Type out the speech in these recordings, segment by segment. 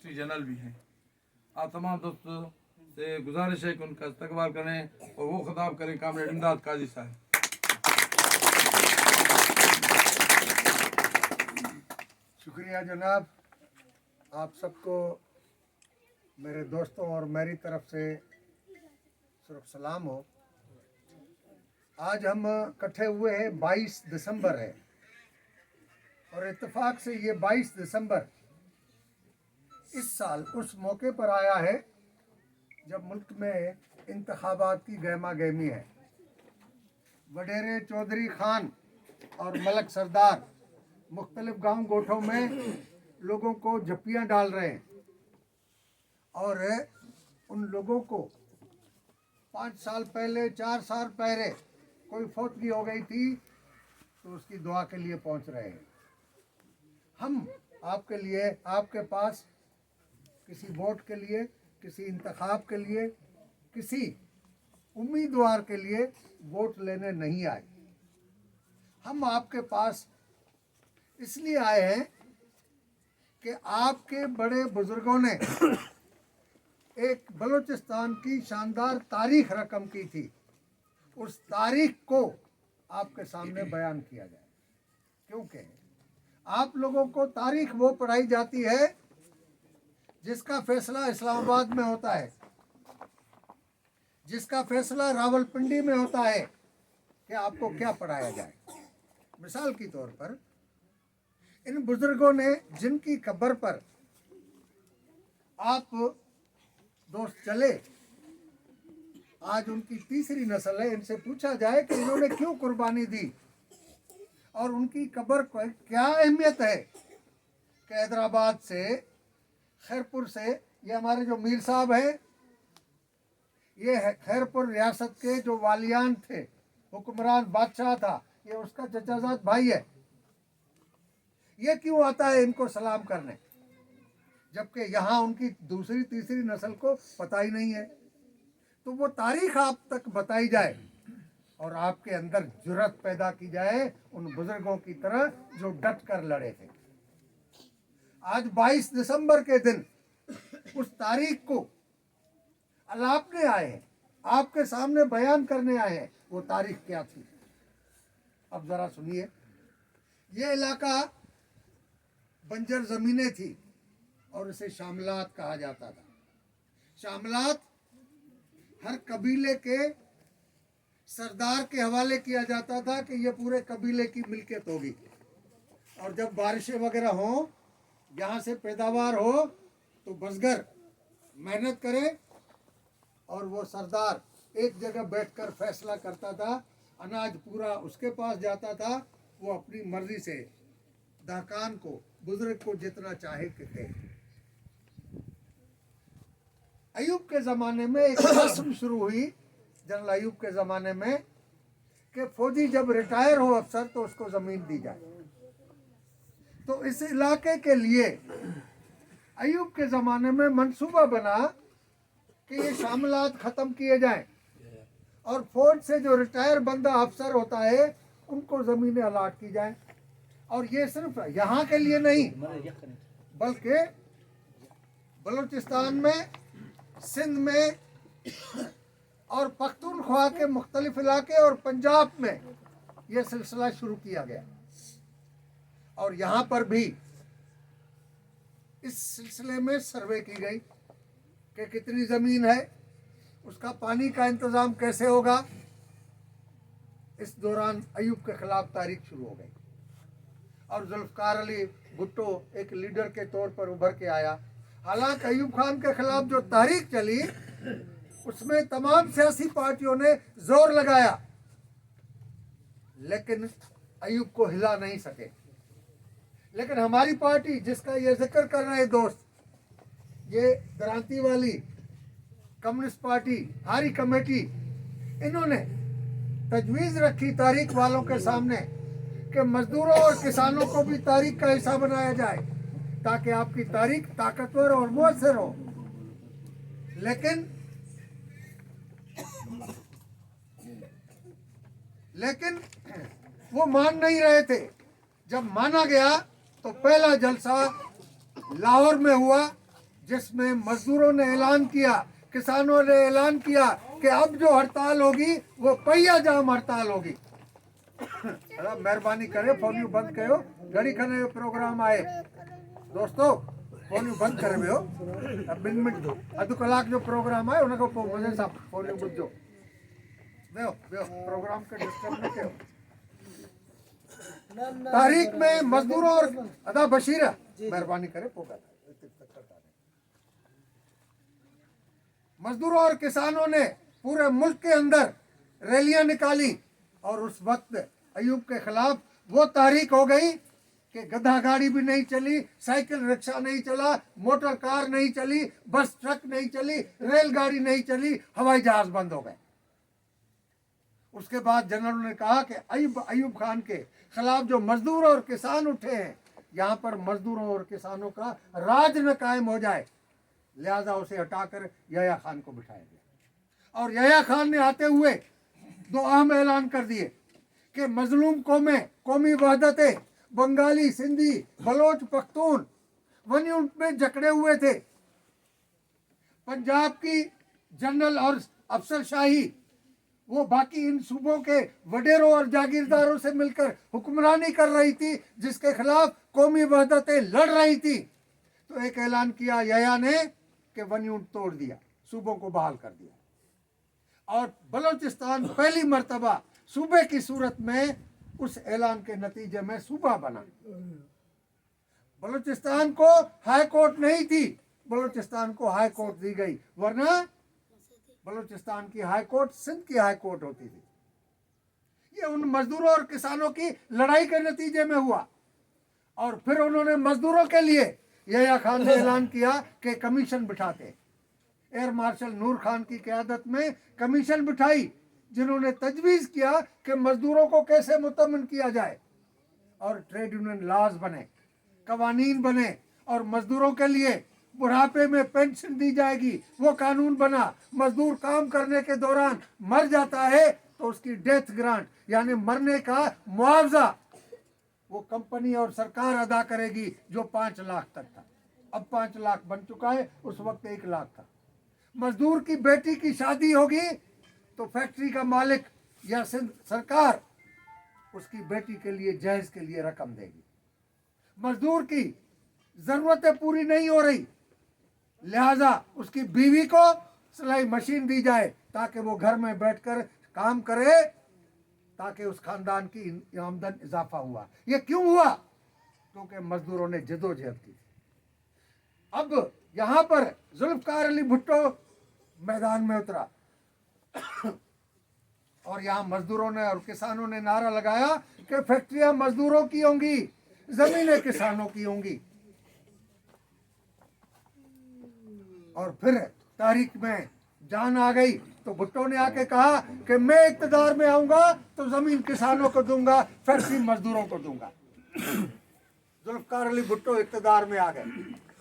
History journal भी हैं। आप तमाम दोस्तों से गुजारिश है कि उनका इस्तकबाल करें और वो खिताब करें कामरेड इमदाद काजी साहब। शुक्रिया जनाब, आप सबको मेरे दोस्तों और मेरी तरफ से सिर्फ सलाम हो। आज हम इकट्ठे हुए हैं, 22 दिसंबर है और इत्तेफाक से ये 22 दिसंबर इस साल उस मौके पर आया है जब मुल्क में इंतखाबात की गहमा गहमी है। वडेरे चौधरी खान और मलक सरदार मुख्तलिफ गांव गोठों में लोगों को झप्पियाँ डाल रहे हैं और उन लोगों को 5 साल पहले 4 साल पहले कोई फौतगी हो गई थी तो उसकी दुआ के लिए पहुंच रहे हैं। हम आपके लिए, आपके पास किसी वोट के लिए, किसी इंतखाब के लिए, किसी उम्मीदवार के लिए वोट लेने नहीं आए। हम आपके पास इसलिए आए हैं कि आपके बड़े बुजुर्गों ने एक बलूचिस्तान की शानदार तारीख रकम की थी, उस तारीख को आपके सामने बयान किया जाए। क्योंकि आप लोगों को तारीख वो पढ़ाई जाती है जिसका फैसला इस्लामाबाद में होता है, जिसका फैसला रावलपिंडी में होता है कि आपको क्या पढ़ाया जाए। मिसाल के तौर पर इन बुजुर्गों ने जिनकी कब्र पर आप दोस्त चले, आज उनकी तीसरी नस्ल है, इनसे पूछा जाए कि इन्होंने क्यों कुर्बानी दी और उनकी कब्र को क्या अहमियत है कि हैदराबाद से, खैरपुर से, ये हमारे जो मीर साहब हैं, ये खैरपुर रियासत के जो वालियान थे, हुक्मरान बादशाह था, ये उसका चचाजाद भाई है। ये क्यों आता है इनको सलाम करने, जबकि यहाँ उनकी दूसरी तीसरी नस्ल को पता ही नहीं है। तो वो तारीख आप तक बताई जाए और आपके अंदर जुर्रत पैदा की जाए उन बुजुर्गों की तरह जो डट कर लड़े थे। आज 22 दिसंबर के दिन उस तारीख को अलापने आए हैं, आपके सामने बयान करने आए हैं। वो तारीख क्या थी अब जरा सुनिए। ये इलाका बंजर ज़मीनें थी और इसे शामलात कहा जाता था। शामलात हर कबीले के सरदार के हवाले किया जाता था कि ये पूरे कबीले की मिल्कियत होगी और जब बारिशें वगैरह हों, यहाँ से पैदावार हो, तो बसगर मेहनत करे और वो सरदार एक जगह बैठकर फैसला करता था। अनाज पूरा उसके पास जाता था, वो अपनी मर्जी से दहकान को, बुजुर्ग को जितना चाहे कि दे। अयूब के ज़माने में एक रस्म शुरू हुई, जनरल अयूब के ज़माने में, कि फौजी जब रिटायर हो अफसर तो उसको ज़मीन दी जाए। तो इस इलाके के लिए अयूब के ज़माने में मंसूबा बना कि ये शामिलात ख़त्म किए जाएं और फौज से जो रिटायर बंदा अफसर होता है उनको ज़मीनें अलाट की जाएं। और ये सिर्फ यहाँ के लिए नहीं, बल्कि बलूचिस्तान में, सिंध में और पख्तूनख्वा के मुख्तलिफ इलाके और पंजाब में ये सिलसिला शुरू किया गया। और यहाँ पर भी इस सिलसिले में सर्वे की गई कि कितनी ज़मीन है, उसका पानी का इंतज़ाम कैसे होगा। इस दौरान अयूब के ख़िलाफ़ तारीख शुरू हो गई और जुल्फ़कार अली भुट्टो एक लीडर के तौर पर उभर के आया। हालांकि अयूब खान के ख़िलाफ़ जो तारीख चली उसमें तमाम सियासी पार्टियों ने जोर लगाया, लेकिन अयूब को हिला नहीं सके। लेकिन हमारी पार्टी, जिसका ये जिक्र कर रहे दोस्त, ये दरांती वाली कम्युनिस्ट पार्टी, हारी कमेटी, इन्होंने तजवीज़ रखी तारीख वालों के सामने कि मजदूरों और किसानों को भी तारीख का हिस्सा बनाया जाए ताकि आपकी तारीख ताकतवर और मुअस्सर हो। लेकिन वो मान नहीं रहे थे। जब माना गया तो पहला जलसा लाहौर में हुआ, जिसमें मजदूरों ने ऐलान किया, किसानों ने ऐलान किया कि अब जो हड़ताल होगी वो पहिया जाम हड़ताल होगी। मेहरबानी करे फोन बंद करो, घड़ी खने प्रोग्राम आए दोस्तों, फोन बंद करे हो। अब बिन मिनट अधु कलाक जो प्रोग्राम आए उनको मुझे साहब फोन बुझो वेहो वेहो प्रोग्राम के डिस्टर्ब न कयो। तारीख में मजदूरों और अदा बशीरा मेहरबानी करे पोगा मजदूरों और किसानों ने पूरे मुल्क के अंदर रैलियां निकाली और उस वक्त अयूब के खिलाफ वो तहरीक हो गई कि गधा गाड़ी भी नहीं चली, साइकिल रिक्शा नहीं चला, मोटर कार नहीं चली, बस ट्रक नहीं चली, रेलगाड़ी नहीं चली, हवाई जहाज बंद हो गए। उसके बाद जनरल ने कहा कि अयूब खान के खिलाफ जो मजदूर और किसान उठे हैं, यहाँ पर मजदूरों और किसानों का राज न कायम हो जाए, लिहाजा उसे हटाकर यहया खान को बिठाया गया। और यहया खान ने आते हुए दो अहम ऐलान कर दिए कि मजलूम कौमें, कौमी वहदतें, बंगाली, सिंधी, बलोच, पख्तून वन्य में जकड़े हुए थे। पंजाब की जनरल और अफसरशाही वो बाकी इन सूबों के वडेरों और जागीरदारों से मिलकर हुक्मरानी कर रही थी, जिसके खिलाफ कौमी वहदतें लड़ रही थी। तो एक ऐलान किया यहया ने कि वन्य तोड़ दिया, सूबों को बहाल कर दिया और बलोचिस्तान पहली मर्तबा सूबे की सूरत में उस ऐलान के नतीजे में सूबा बना। बलूचिस्तान को हाई कोर्ट नहीं थी, बलूचिस्तान को हाई कोर्ट दी गई, वरना बलूचिस्तान की हाई कोर्ट सिंध की हाई कोर्ट होती थी। ये उन मजदूरों और किसानों की लड़ाई के नतीजे में हुआ। और फिर उन्होंने मजदूरों के लिए यहया खान ने ऐलान किया कि कमीशन बिठाते। एयर मार्शल नूर खान की क़यादत में कमीशन बिठाई, जिन्होंने तजवीज़ किया कि मजदूरों को कैसे मुतमन किया जाए और ट्रेड यूनियन लॉज बने, कवानीन बने और मजदूरों के लिए बुढ़ापे में पेंशन दी जाएगी, वो कानून बना। मजदूर काम करने के दौरान मर जाता है तो उसकी डेथ ग्रांट यानी मरने का मुआवजा वो कंपनी और सरकार अदा करेगी, जो 5 लाख तक था। अब 5 लाख बन चुका है, उस वक्त 1 लाख था। मजदूर की बेटी की शादी होगी तो फैक्ट्री का मालिक या सरकार उसकी बेटी के लिए जहेज के लिए रकम देगी। मजदूर की जरूरतें पूरी नहीं हो रही, लिहाजा उसकी बीवी को सिलाई मशीन दी जाए ताकि वो घर में बैठकर काम करे, ताकि उस खानदान की आमदन इजाफा हुआ। ये क्यों हुआ? क्योंकि मजदूरों ने जदोजहद की। अब यहाँ पर जुल्फकार अली भुट्टो मैदान में उतरा और यहाँ मजदूरों ने और किसानों ने नारा लगाया कि फैक्ट्रियां मजदूरों की होंगी, जमीनें किसानों की होंगी। और फिर तारीख में जान आ गई तो भुट्टो ने आके कहा कि मैं इक़्तिदार में आऊंगा तो जमीन किसानों को दूंगा, फैक्ट्री मजदूरों को दूंगा। जुल्फकार अली भुट्टो इक़्तिदार में आ गए।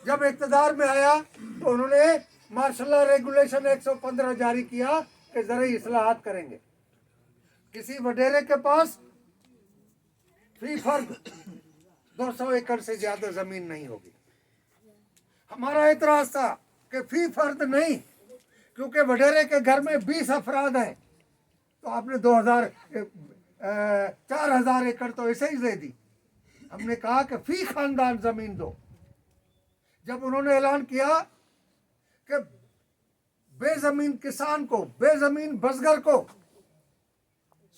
जब इक़्तिदार में आया तो उन्होंने मार्शल लॉ रेगुलेशन 115 जारी किया कि ज़रूरी इस्लाहात करेंगे। किसी वडेरे के पास फी फर्द 200 एकड़ से ज्यादा जमीन नहीं होगी। हमारा एतराज था कि फी फर्द नहीं, क्योंकि वडेरे के घर में 20 अफराद हैं तो आपने 4,000 एकड़ तो ऐसे ही दे दी। हमने कहा कि फी खानदान जमीन दो। जब उन्होंने ऐलान किया कि बेजमीन किसान को, बेजमीन बसगर को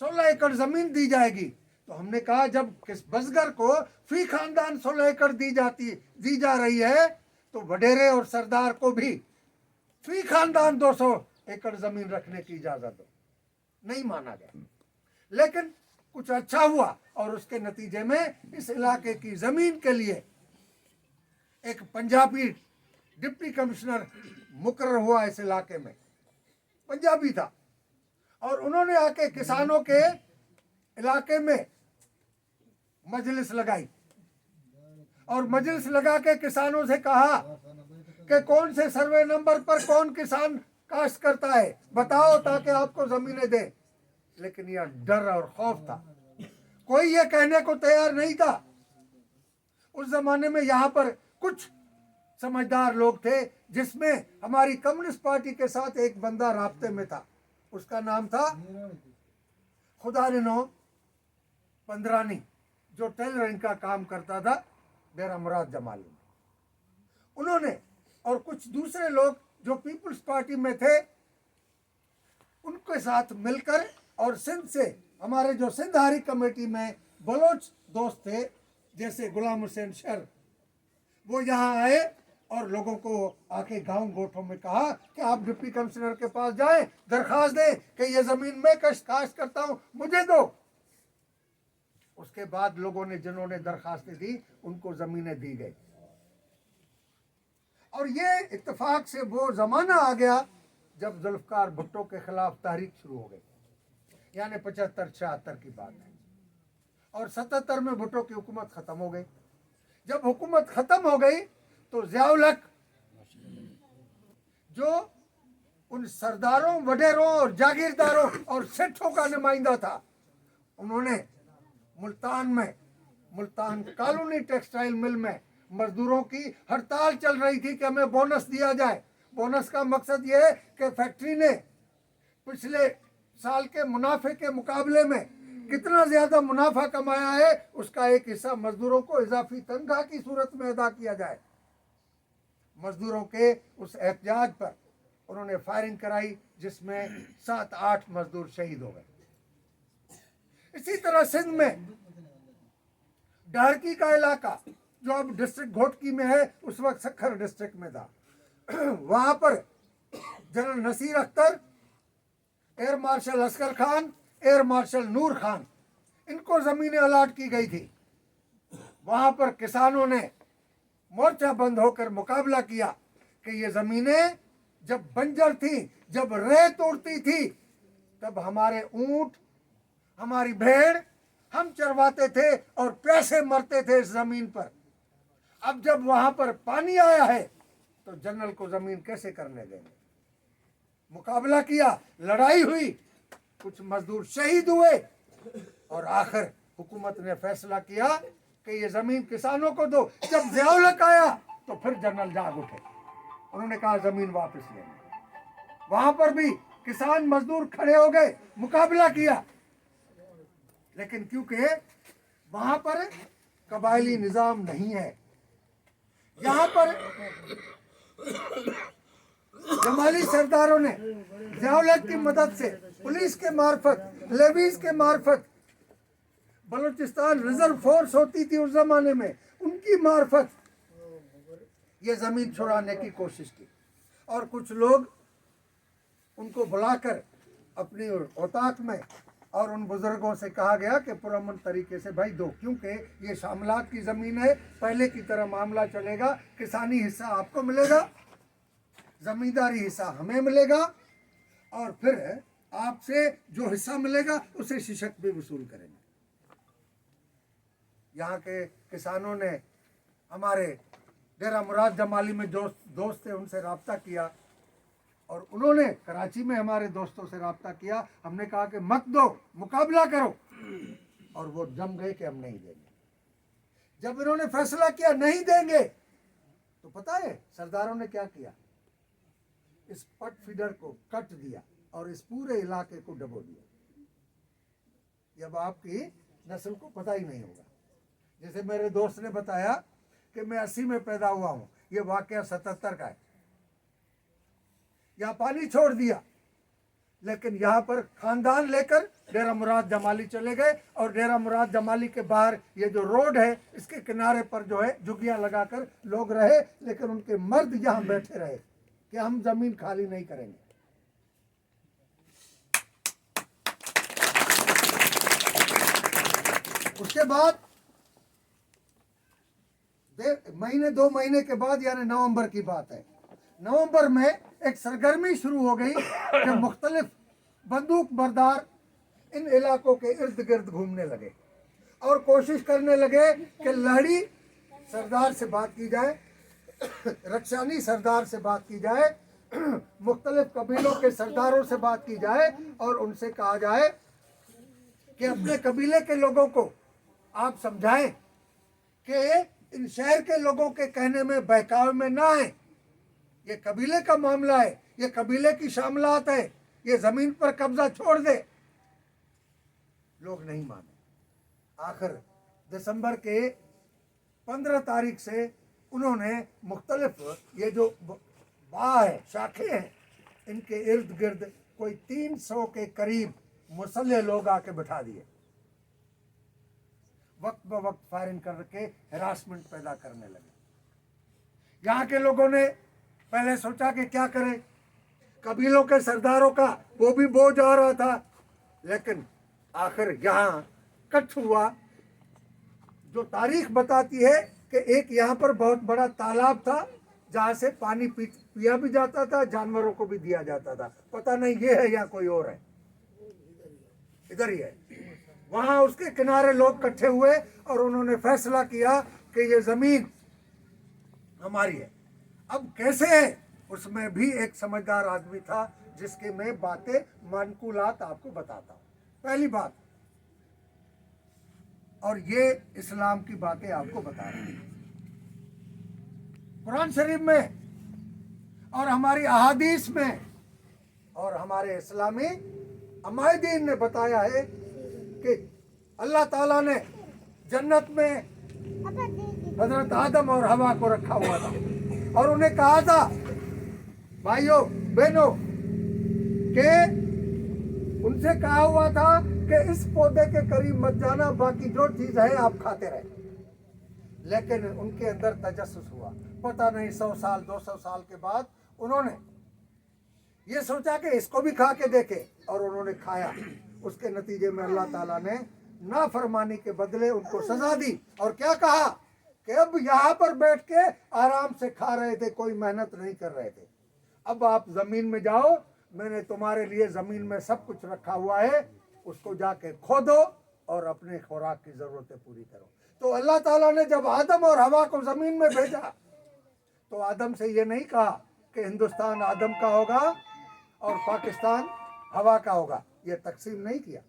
16 एकड़ जमीन दी जाएगी, तो हमने कहा जब किस बसगर को फी खानदान 16 एकड़ दी जा रही है तो वडेरे और सरदार को भी फी खानदान 200 एकड़ जमीन रखने की इजाजत दो। नहीं माना गया, लेकिन कुछ अच्छा हुआ और उसके नतीजे में इस इलाके की जमीन के लिए एक पंजाबी डिप्टी कमिश्नर मुकर्रर हुआ। इस इलाके में पंजाबी था और उन्होंने आके किसानों के इलाके में मजलिस लगाई और मजलिस लगा के किसानों से कहा कि कौन से सर्वे नंबर पर कौन किसान काश्त करता है बताओ, ताकि आपको जमीनें दे। लेकिन यह डर और खौफ था, कोई ये कहने को तैयार नहीं था। उस जमाने में यहाँ पर कुछ समझदार लोग थे, जिसमें हमारी कम्युनिस्ट पार्टी के साथ एक बंदा राब्ते में था, उसका नाम था खुदारिनो पंद्रानी, जो टेलरिंग का काम करता था डेरा मुराद जमाली में। उन्होंने और कुछ दूसरे लोग जो पीपल्स पार्टी में थे, उनके साथ मिलकर, और सिंध से हमारे जो सिंधारी कमेटी में बलोच दोस्त थे जैसे गुलाम हुसैन शर, वो यहाँ आए और लोगों को आके गांव गोठों में कहा कि आप डिप्टी कमिश्नर के पास जाएं, दरखास्त दें कि ये जमीन मैं काश्त करता हूं, मुझे दो। उसके बाद लोगों ने जिन्होंने दरखास्तें दी उनको जमीनें दी गई, और ये इत्तेफाक से वो जमाना आ गया जब जुल्फकार भुट्टो के खिलाफ तहरीक शुरू हो गई, यानी 75-76 की बात है, और 77 में भुट्टो की हुकूमत खत्म हो गई। जब हुकूमत खत्म हो गई तो ज़ियाउल हक, जो उन सरदारों, वडेरों और जागीरदारों और सेठों का नुमाइंदा था, उन्होंने मुल्तान कॉलोनी टेक्सटाइल मिल में मजदूरों की हड़ताल चल रही थी कि हमें बोनस दिया जाए। बोनस का मकसद ये है कि फैक्ट्री ने पिछले साल के मुनाफे के मुकाबले में कितना ज्यादा मुनाफा कमाया है, उसका एक हिस्सा मजदूरों को इजाफी तनख्वाह की सूरत में अदा किया जाए। मजदूरों के उस एहतजाज पर उन्होंने फायरिंग कराई, जिसमें 7-8 मजदूर शहीद हो गए। इसी तरह सिंध में डारकी का इलाका, जो अब डिस्ट्रिक्ट घोटकी में है, उस वक्त सखर डिस्ट्रिक्ट में था, वहां पर general Naseer Akhtar, air marshal Asghar Khan, air marshal Noor Khan, इनको जमीनें अलाट की गई थी। वहां पर किसानों ने मोर्चा बंद होकर मुकाबला किया कि ये जमीनें जब बंजर थी, जब रेत उड़ती थी, तब हमारे ऊंट, हमारी भेड़ हम चरवाते थे और प्यासे मरते थे इस जमीन पर। अब जब वहां पर पानी आया है तो जनरल को जमीन कैसे करने देंगे। मुकाबला किया, लड़ाई हुई, कुछ मजदूर शहीद हुए, और आखिर हुकूमत ने फैसला किया कि ये जमीन किसानों को दो। जब ज़ियाउल हक आया तो फिर जनरल जाग उठे, उन्होंने कहा जमीन वापस लेंगे। वहां पर भी किसान मजदूर खड़े हो गए, मुकाबला किया, लेकिन क्योंकि वहां पर कबायली निजाम नहीं है, यहाँ पर जमाली सरदारों ने ज़ियाउल हक की मदद से, पुलिस के मार्फत, लेवीज के मार्फत, बलूचिस्तान रिजर्व फोर्स होती थी उस जमाने में, उनकी मार्फत ये जमीन छुड़ाने की कोशिश की। और कुछ लोग उनको बुलाकर अपनी औताक में, और उन बुजुर्गों से कहा गया कि पुरअमन तरीके से भाई दो, क्योंकि ये शामलात की ज़मीन है, पहले की तरह मामला चलेगा, किसानी हिस्सा आपको मिलेगा, ज़मींदारी हिस्सा हमें मिलेगा, और फिर आपसे जो हिस्सा मिलेगा उसे शिशक भी वसूल करेंगे। यहाँ के किसानों ने हमारे डेरा मुराद जमाली में जो दोस्त थे उनसे रब्ता किया, और उन्होंने कराची में हमारे दोस्तों से रब्ता किया। हमने कहा कि मत दो, मुकाबला करो, और वो जम गए कि हम नहीं देंगे। जब इन्होंने फैसला किया नहीं देंगे, तो पता है सरदारों ने क्या किया, इस पट फीडर को कट दिया और इस पूरे इलाके को डबो दिया। अब आपकी नस्ल को पता ही नहीं होगा। जैसे मेरे दोस्त ने बताया कि मैं 80 में पैदा हुआ हूँ, ये वाकया 77 का है। यहाँ पानी छोड़ दिया, लेकिन यहाँ पर खानदान लेकर डेरा मुराद जमाली चले गए, और डेरा मुराद जमाली के बाहर ये जो रोड है, इसके किनारे पर जो है झुग्गियाँ लगाकर लोग रहे, लेकिन उनके मर्द यहाँ बैठे रहे कि हम जमीन खाली नहीं करेंगे। उसके बाद महीने 2 महीने के बाद, यानी नवंबर की बात है, नवंबर में एक सरगर्मी शुरू हो गई कि मुख्तलिफ बंदूक बरदार इन इलाकों के इर्द गिर्द घूमने लगे और कोशिश करने लगे कि लहड़ी सरदार से बात की जाए, रक्षानी सरदार से बात की जाए, मुख्तलिफ कबीलों के सरदारों से बात की जाए, और उनसे कहा जाए कि अपने कबीले के लोगों को आप समझाएं कि इन शहर के लोगों के कहने में, बहकावे में ना आए। ये कबीले का मामला है, ये कबीले की शामलात है, ये जमीन पर कब्जा छोड़ दे। लोग नहीं माने। आखिर दिसंबर के 15 तारीख से उन्होंने मुख्तलिफ ये जो बाह है, शाखें हैं, इनके इर्द गिर्द कोई 300 के करीब मुसल्ले लोग आके बिठा दिए। वक्त ब वक्त फायरिंग करके हैरासमेंट पैदा करने लगे। यहाँ के लोगों ने पहले सोचा कि क्या करें, कबीलों के सरदारों का वो भी बोझ आ रहा था, लेकिन आखिर यहाँ कट हुआ। जो तारीख बताती है कि एक यहाँ पर बहुत बड़ा तालाब था जहाँ से पानी पिया भी जाता था, जानवरों को भी दिया जाता था। पता नहीं ये है या कोई और है, इधर ही है। वहां उसके किनारे लोग इकट्ठे हुए और उन्होंने फैसला किया कि ये जमीन हमारी है। अब कैसे है, उसमें भी एक समझदार आदमी था जिसके मैं बातें मानकुलात आपको बताता हूँ। पहली बात, और ये इस्लाम की बातें आपको बता रहे हैं। कुरान शरीफ में और हमारी अहादीस में और हमारे इस्लामी अमायदीन ने बताया है कि अल्लाह ताला ने जन्नत में हजरत आदम और हवा को रखा हुआ था और उन्हें कहा था, भाइयों बहनों, के उनसे कहा हुआ था कि इस पौधे के करीब मत जाना, बाकी जो चीज है आप खाते रहे। लेकिन उनके अंदर तजस्सुस हुआ। पता नहीं 100 साल 200 साल के बाद उन्होंने ये सोचा कि इसको भी खा के देखे, और उन्होंने खाया। उसके नतीजे में अल्लाह ताला ने नाफरमानी के बदले उनको सजा दी और क्या कहा कि अब यहाँ पर बैठ के आराम से खा रहे थे, कोई मेहनत नहीं कर रहे थे। अब आप जमीन में जाओ, मैंने तुम्हारे लिए जमीन में सब कुछ रखा हुआ है, उसको जाके खोदो और अपने खुराक की जरूरतें पूरी करो। तो अल्लाह ताला ने जब आदम और हवा को जमीन में भेजा तो आदम से ये नहीं कहा कि हिंदुस्तान आदम का होगा और पाकिस्तान हवा का होगा, ये तकसीम नहीं किया।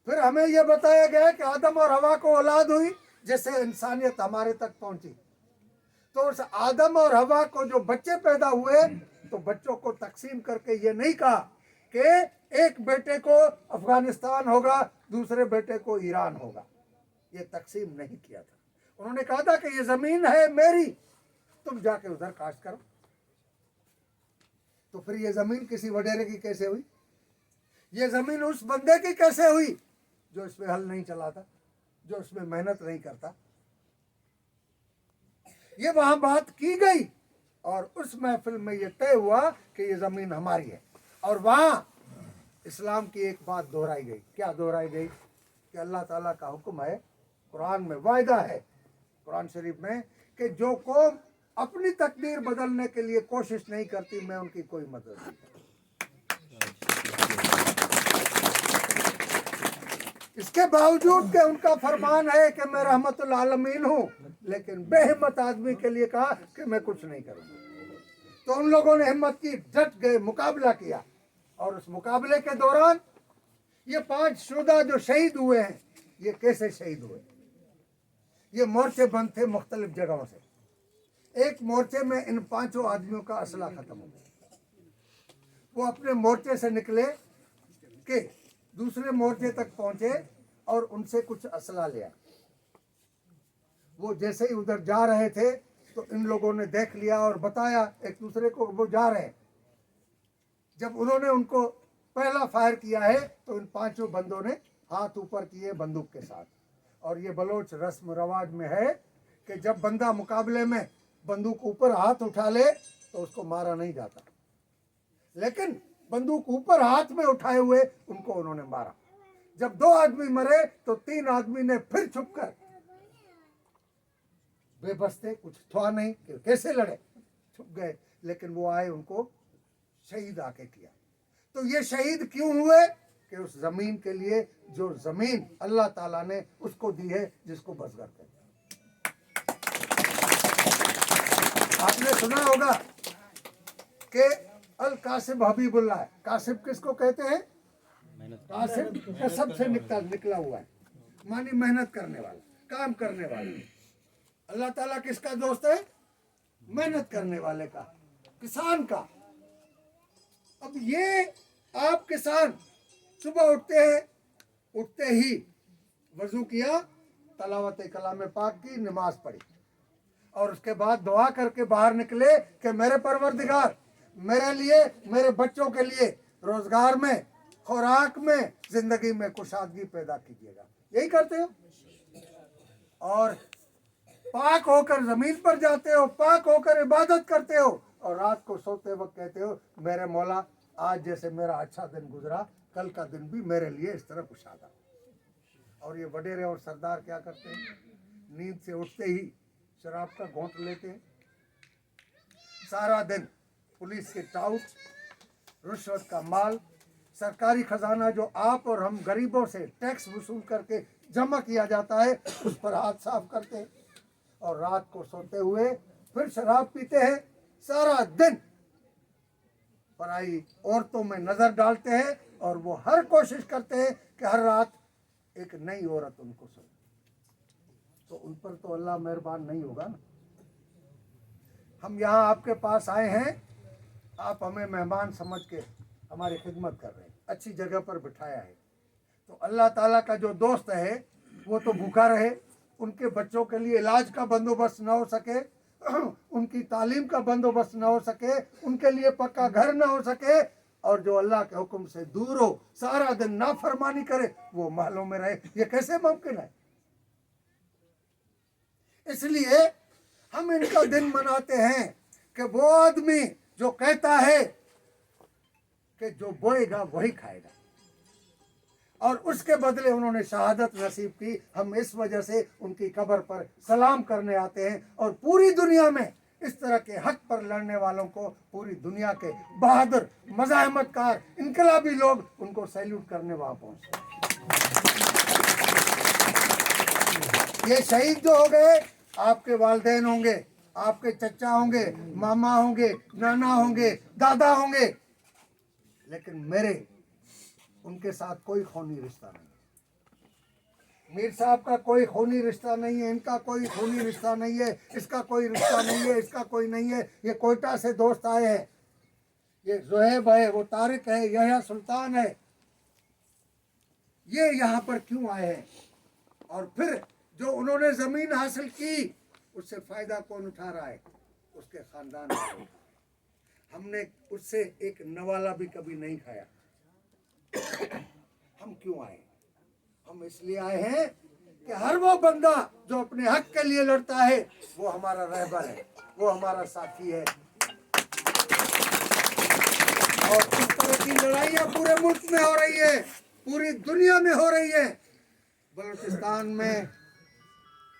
फिर हमें यह बताया गया कि आदम और हवा को औलाद हुई जिससे इंसानियत हमारे तक पहुंची। तो उस आदम और हवा को जो बच्चे पैदा हुए, तो बच्चों को तकसीम करके ये नहीं कहा कि एक बेटे को अफगानिस्तान होगा, दूसरे बेटे को ईरान होगा, ये तकसीम नहीं किया था। उन्होंने कहा था कि ये जमीन है मेरी, तुम जाके उधर काश्त करो। तो फिर ये जमीन किसी वडेरे की कैसे हुई? ये जमीन उस बंदे की कैसे हुई जो इसमें हल नहीं चलाता, जो इसमें मेहनत नहीं करता? ये वहां बात की गई और उस महफिल में ये तय हुआ कि ये जमीन हमारी है। और वहां इस्लाम की एक बात दोहराई गई। क्या दोहराई गई? कि अल्लाह ताला का हुक्म है, कुरान में वायदा है, कुरान शरीफ में, कि जो कौम अपनी तकदीर बदलने के लिए कोशिश नहीं करती, मैं उनकी कोई मदद नहीं करती। इसके बावजूद कि उनका फरमान है कि मैं रहमतुल आलमीन हूं, लेकिन बेहिम्मत आदमी के लिए कहा कि मैं कुछ नहीं करूंगा। तो उन लोगों ने हिम्मत की, डट गए, मुकाबला किया। और उस मुकाबले के दौरान ये 5 शुहदा जो शहीद हुए हैं, ये कैसे शहीद हुए? ये मोर्चे बंद थे मुख्तलिफ जगहों से। एक मोर्चे में इन 5 आदमियों का असला खत्म हो गया। वो अपने मोर्चे से निकले कि दूसरे मोर्चे तक पहुंचे और उनसे कुछ असला लिया। वो जैसे ही उधर जा रहे थे तो इन लोगों ने देख लिया और बताया एक दूसरे को वो जा रहे हैं। जब उन्होंने उनको पहला फायर किया है तो इन 5 बंदों ने हाथ ऊपर किए बंदूक के साथ। और ये बलोच रस्म रवाज में है कि जब बंदा मुकाबले में बंदूक ऊपर हाथ उठा ले तो उसको मारा नहीं जाता, लेकिन बंदूक ऊपर हाथ में उठाए हुए उनको उन्होंने मारा। जब 2 आदमी मरे तो 3 आदमी ने फिर छुपकर, बेबस थे, कुछ था नहीं कि कैसे लड़े, छुप गए, लेकिन वो आए, उनको शहीद आके किया। तो ये शहीद क्यों हुए? कि उस जमीन के लिए जो जमीन अल्लाह ताला ने उसको दी है, जिसको बसगर कहते हैं। आपने सुना होगा कि अल कासिब हबीबुल्लाह है। कासिब किसको कहते हैं? कासिब कसब से निकला हुआ है, मानी मेहनत करने वाला, काम करने वाला। अल्लाह ताला किसका दोस्त है? मेहनत करने वाले का, किसान का। अब ये आप किसान सुबह उठते हैं, उठते ही वजू किया, तलावत कलाम पाक की, नमाज पढ़ी और उसके बाद दुआ करके बाहर निकले कि मेरे परवरदिगार मेरे लिए, मेरे बच्चों के लिए रोजगार में, खुराक में, जिंदगी में कुशादगी पैदा कीजिएगा। यही करते हो और पाक होकर जमीन पर जाते हो, पाक होकर इबादत करते हो और रात को सोते वक्त कहते हो मेरे मौला आज जैसे मेरा अच्छा दिन गुजरा, कल का दिन भी मेरे लिए इस तरह कुशादा। और ये वडेरे और सरदार क्या करते हैं? नींद से उठते ही शराब का घोंट लेते हैं, सारा दिन पुलिस के टाउट, रिश्वत का माल, सरकारी खजाना जो आप और हम गरीबों से टैक्स वसूल करके जमा किया जाता है उस पर हाथ साफ करते हैं और रात को सोते हुए फिर शराब पीते हैं, सारा दिन पराई औरतों में नजर डालते हैं और वो हर कोशिश करते हैं कि हर रात एक नई औरत उनको सुने। तो उन पर तो अल्लाह मेहरबान नहीं होगा ना। हम यहाँ आपके पास आए हैं, आप हमें मेहमान समझ के हमारी खिदमत कर रहे हैं, अच्छी जगह पर बिठाया है। तो अल्लाह ताला का जो दोस्त है वो तो भूखा रहे, उनके बच्चों के लिए इलाज का बंदोबस्त ना हो सके, उनकी तालीम का बंदोबस्त ना हो सके, उनके लिए पक्का घर ना हो सके और जो अल्लाह के हुक्म से दूर हो, सारा दिन नाफरमानी करे, वो महलों में रहे, ये कैसे मुमकिन है? इसलिए हम इनका दिन मनाते हैं कि वो आदमी जो कहता है कि जो बोएगा वही खाएगा और उसके बदले उन्होंने शहादत नसीब की। हम इस वजह से उनकी कब्र पर सलाम करने आते हैं और पूरी दुनिया में इस तरह के हक पर लड़ने वालों को, पूरी दुनिया के बहादुर, मज़ाहमतकार, इनकलाबी लोग उनको सैल्यूट करने वहां पहुंचते। ये शहीद जो हो गए, आपके वालिदैन होंगे, आपके चचा होंगे, मामा होंगे, नाना होंगे, दादा होंगे, लेकिन मेरे उनके साथ कोई खूनी रिश्ता नहीं है। मीर साहब का कोई खूनी रिश्ता नहीं है, इनका कोई खूनी रिश्ता नहीं है, इसका कोई रिश्ता नहीं है, इसका कोई नहीं है। ये कोयटा से दोस्त आए हैं, ये ज़ुहैब है, वो तारिक है, यहया सुल्तान है। ये यहाँ पर क्यों आए हैं? और फिर जो उन्होंने जमीन हासिल की उससे फायदा कौन उठा रहा है? उसके खानदान वाले। हमने उससे एक नवाला भी कभी नहीं खाया। हम क्यों आए? हम इसलिए आए हैं कि हर वो बंदा जो अपने हक के लिए लड़ता है वो हमारा रहबर है, वो हमारा साथी है। और इस तरह की लड़ाइयाँ पूरे मुल्क में हो रही है, पूरी दुनिया में हो रही है। बलूचिस्तान में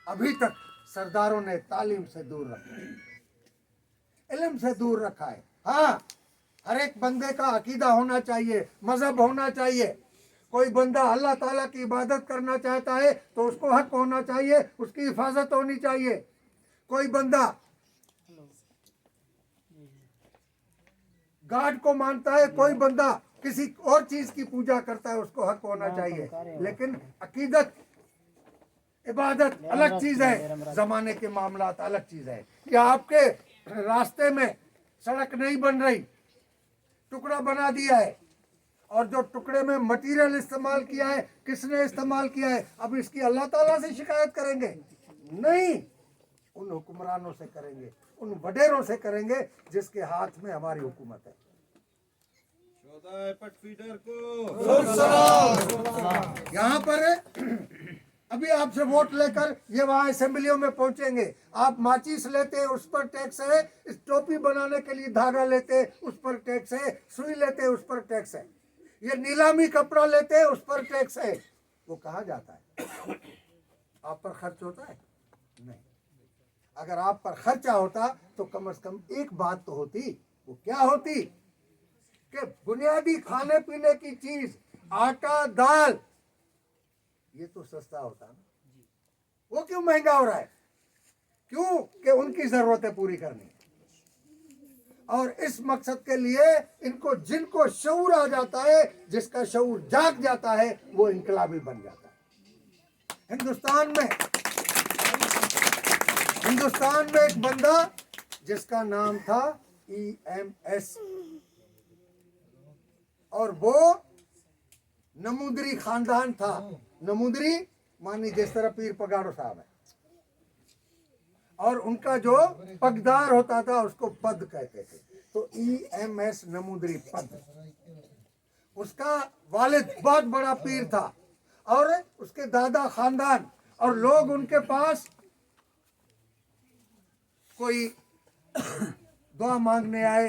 अभी तक सरदारों ने तालीम से दूर रखा है, इल्म से दूर रखा है। हाँ, हर एक बंदे का अकीदा होना चाहिए, मजहब होना चाहिए। कोई बंदा अल्लाह ताला की इबादत करना चाहता है तो उसको हक होना चाहिए, उसकी हिफाजत होनी चाहिए। कोई बंदा गॉड को मानता है, कोई बंदा किसी और चीज की पूजा करता है, उसको हक होना चाहिए। लेकिन अकीदत, इबादत अलग चीज है, जमाने के मामलात अलग चीज है। कि आपके रास्ते में सड़क नहीं बन रही, टुकड़ा बना दिया है और जो टुकड़े में मटेरियल इस्तेमाल किया है, किसने इस्तेमाल किया है? अब इसकी अल्लाह ताला से शिकायत करेंगे? नहीं, उन हुक्मरानों से करेंगे, उन वडेरों से करेंगे जिसके हाथ में हमारी हुकूमत है। यहाँ पर अभी आपसे वोट लेकर ये वहाँ असेंबलियों में पहुंचेंगे, आप माचिस लेते हैं उस पर टैक्स है, इस टोपी बनाने के लिए धागा लेते हैं उस पर टैक्स है, सुई लेते हैं उस पर टैक्स है, ये नीलामी कपड़ा लेते हैं उस पर टैक्स है। वो कहाँ जाता है? आप पर खर्च होता है? नहीं। अगर आप पर खर्चा होता तो कम से कम एक बात तो होती। वो क्या होती? कि बुनियादी खाने पीने की चीज, आटा, दाल, ये तो सस्ता होता ना। वो क्यों महंगा हो रहा है? क्यों? कि उनकी जरूरतें पूरी करनी है। और इस मकसद के लिए इनको, जिनको शऊर आ जाता है, जिसका शऊर जाग जाता है, वो इनकलाबी बन जाता है। हिंदुस्तान में हिंदुस्तान में एक बंदा जिसका नाम था EMS, और वो नमूदरी खानदान था। नमूदरी मानी जिस तरह पीर पगाड़ो साहब है, और उनका जो पगदार होता था उसको पद कहते थे। तो EMS नमूदरी पद, उसका वालिद बहुत बड़ा पीर था और उसके दादा खानदान, और लोग उनके पास कोई दुआ मांगने आए,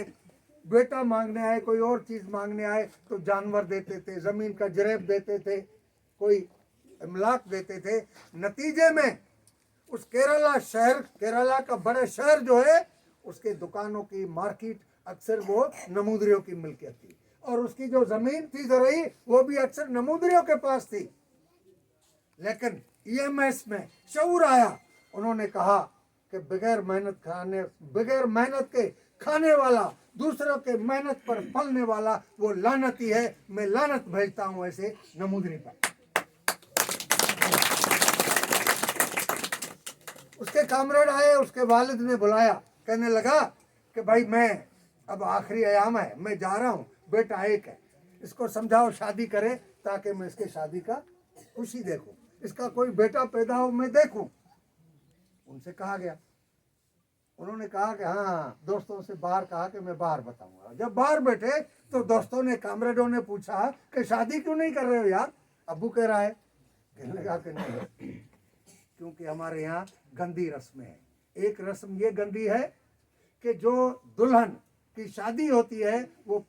बेटा मांगने आए, कोई और चीज मांगने आए तो जानवर देते थे, जमीन का जरेब देते थे, कोई इमलाक देते थे। नतीजे में उस केरला शहर, केरला का बड़ा शहर जो है, उसके दुकानों की मार्केट अक्सर वो नमूदरियों की मिल्कियत थी, और उसकी जो जमीन थी जरूरी वो भी अक्सर नमूदरियों के पास थी। लेकिन EMS में शऊर आया, उन्होंने कहा कि बगैर मेहनत के खाने वाला, दूसरों के मेहनत पर पलने वाला वो लानती है। मैं लानत भेजता हूं ऐसे नमूदरी पर। उसके कामरेड आए, उसके वालिद ने बुलाया, कहने लगा कि भाई मैं अब आखिरी अयाम है, मैं जा रहा हूँ, बेटा एक है, इसको समझाओ शादी करे ताकि मैं इसके शादी का खुशी देखूं, इसका कोई बेटा पैदा हो मैं देखूं। उनसे कहा गया, उन्होंने कहा कि हाँ, दोस्तों से बाहर कहा कि मैं बाहर बताऊंगा। जब बाहर बैठे तो दोस्तों ने, कामरेडों ने पूछा कि शादी क्यों नहीं कर रहे हो यार? अब्बू कह रहा है। कहने लगा कि नहीं, क्योंकि हमारे यहाँ गंदी रस्में हैं। एक रस्म ये गंदी है कि जो दुल्हन की शादी होती है वो